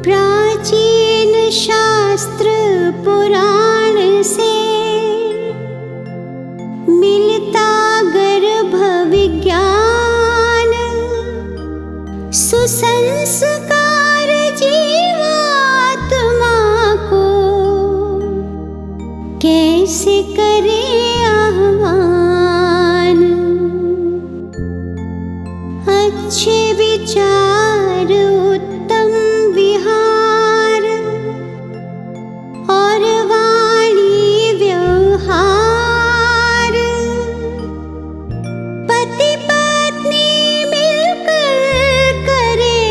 प्राचीन शास्त्र पुराण से मिलता गर्भ विज्ञान, सुसंस्कार जीवात्मा को कैसे करे आह्वान। अच्छे विचार उत्तम विहार और वाणी व्यवहार, पति पत्नी मिलकर करे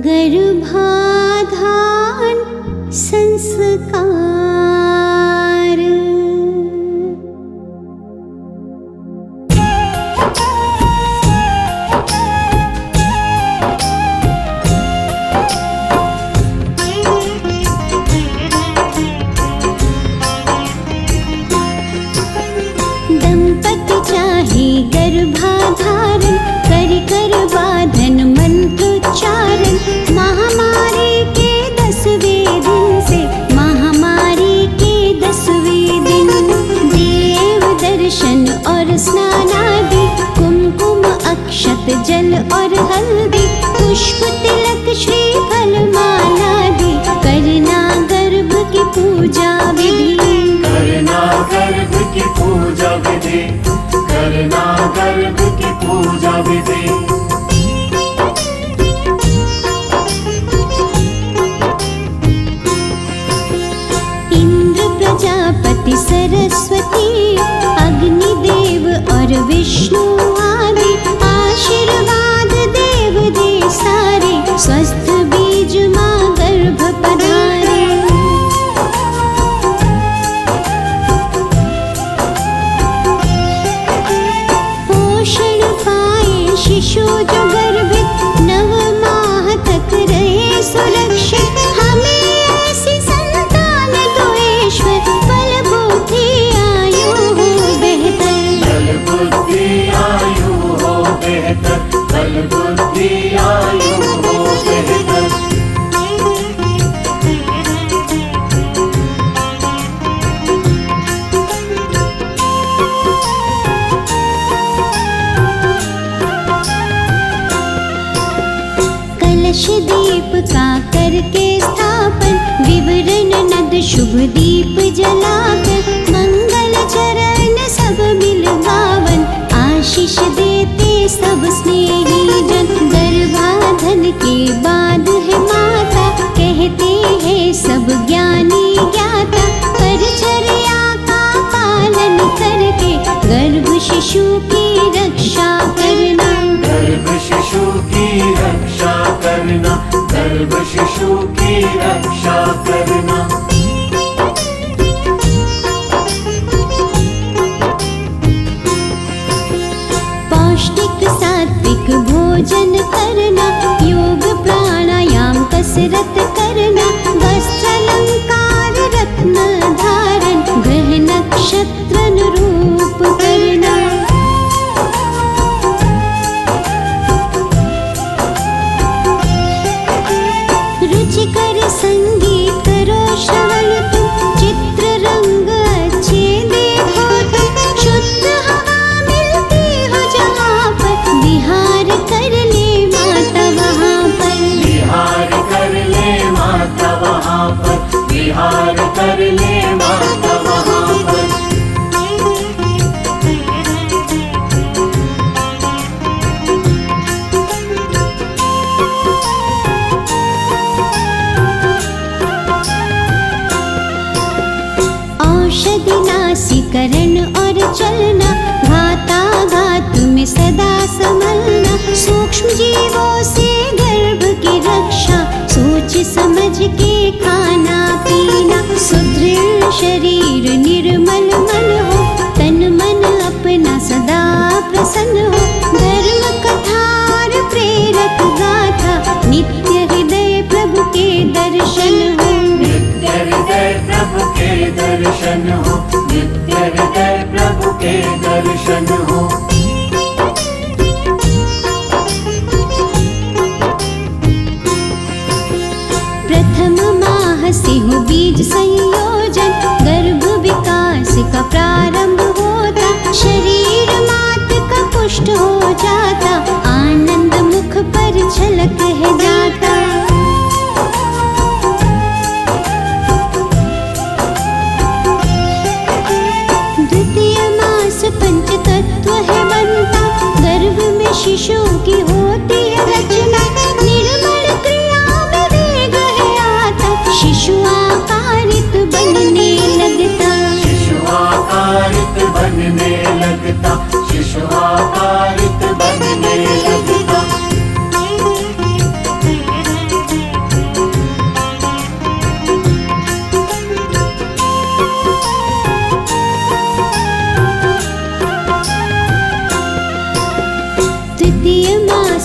गर्भाधान संस्कार। दंपति चाहे गर्भाधारण, कर कर बाधन मंत्रोच्चारण। महामारी के 10वें दिन से, महामारी के 10वें दिन देव दर्शन और स्नानादि, कुमकुम अक्षत जल और हल्दी, पुष्प तिलक श्रीफल माला दी, करना गर्भ की पूजा विधि, करना गर्भ की पूजा विधि, करना गर्भ की पूजा विधि। इंद्र प्रजापति सरस्वती, अग्निदेव और विष्णु आदि, आशीर्वाद देव दे सारे, स्वस्थ बीज माँ गर्भ पधारे। पोषण पाए शिशु जो गर्भित, 9 माह तक रहे सुरक्षित। हमें ऐसी संतान दो ईश्वर, बल बुद्धि आयु हो बेहतर, बल बुद्धि आयु हो बेहतर, बल बुद्धि आयु हो बेहतर। कलश दीप का करके स्थापन, विवरण नद शुभ दीप जलाकर, मंगल चरण सब मिल गावन, आशीष देते सब स्नेही जन। गर्भाधन के बाद है माता, कहते हैं सब ज्ञानी ज्ञाता, परिचर्या का पालन करके गर्भ शिशु की रक्षा करना, गर्भ शिशु की रक्षा करना, गर्भ शिशु की रक्षा करना। पौष्टिक सात्विक भोजन करना, योग प्राणायाम कसरत करना, वस्त्र अलंकार रत्न धारण, ग्रह नक्षत्र अनुरूप करना। रुचिकर संगीत करो श्रवण तुम, चित्र रंग अच्छे देखो तुम, शुद्ध हवा मिलती हो जहाँ पर, विहार कर ले माता वहाँ पर, विहार कर ले माता वहाँ पर, विहार कर ले माता वहाँ पर। औषधि नासीकरण और चलना, घाताघात में सदा संभलना, सूक्ष्म जीवों से गर्भ की रक्षा, सोच समझ के खाना पीना, सुदृढ़ शरीर निर्मल मन हो, तन मन अपना सदा प्रसन्न हो, धर्म कथा और प्रेरक गाथा, नित्य हृदय प्रभु के दर्शन हो, नित्य हृदय प्रभु के दर्शन हो, नित्य हृदय प्रभु के दर्शन हो।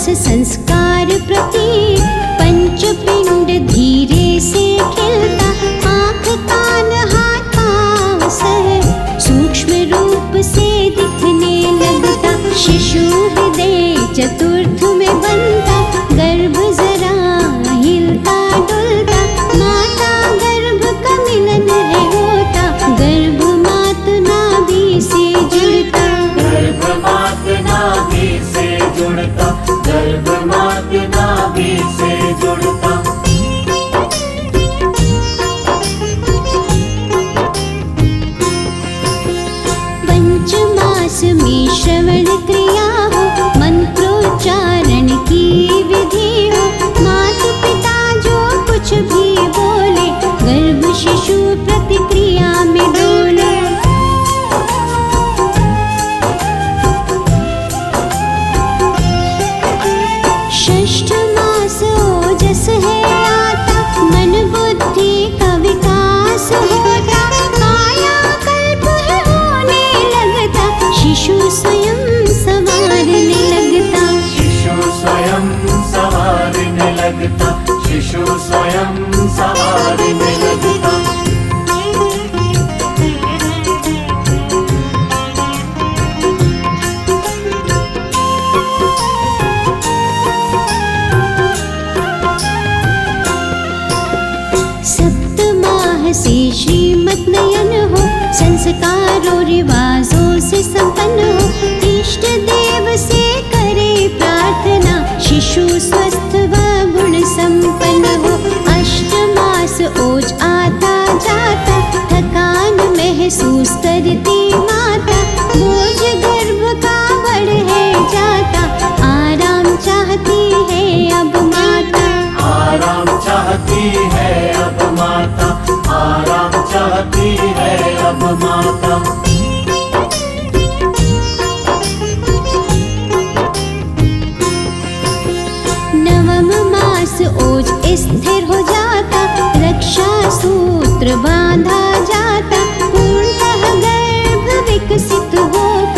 संस्कार प्रतीक पंचपिंड धीरे से खिलता, आँख कान हाथ पाँव सह सूक्ष्म रूप से दिखने लगता। शिशु हृदय चतुर्थ में बनता, गर्भ जरा हिलता डुलता, माता गर्भ का मिलन है होता, गर्भ मात नाभि से जुड़ता, गर्भ मात नाभि से जुड़ता, गर्भ मात नाभि से जुड़ता। पंचमास में श्रवण क्रिया हो, मंत्रोच्चारण की विधि हो, माता पिता जो कुछ भी बोले, गर्भ शिशु प्रतिक्रिया में डोले। षष्ठ मास ओजस है आता, मन बुद्धि का विकास होता, काया कल्प है होने लगता, शिशु स्वयं संवारने लगता, शिशु स्वयं संवारने लगता, शिशु स्वयं संवारने लगता। सप्तमाह से श्रीमत नयन हो, संस्कारों रिवाजों से संपन्न हो, इष्ट देव से करे प्रार्थना, शिशु स्वस्थ व गुण संपन्न हो। अष्टमास ओज आता जाता, थकान महसूस करती माता, बोझ गर्भ का बढ़ है जाता, आराम चाहती है अब माता, आराम चाहती है अब माता, आराम चाहती है अब माता। नवम मास ओज स्थिर हो जाता, रक्षा सूत्र बांधा जाता, पूर्णतः गर्भ विकसित होता,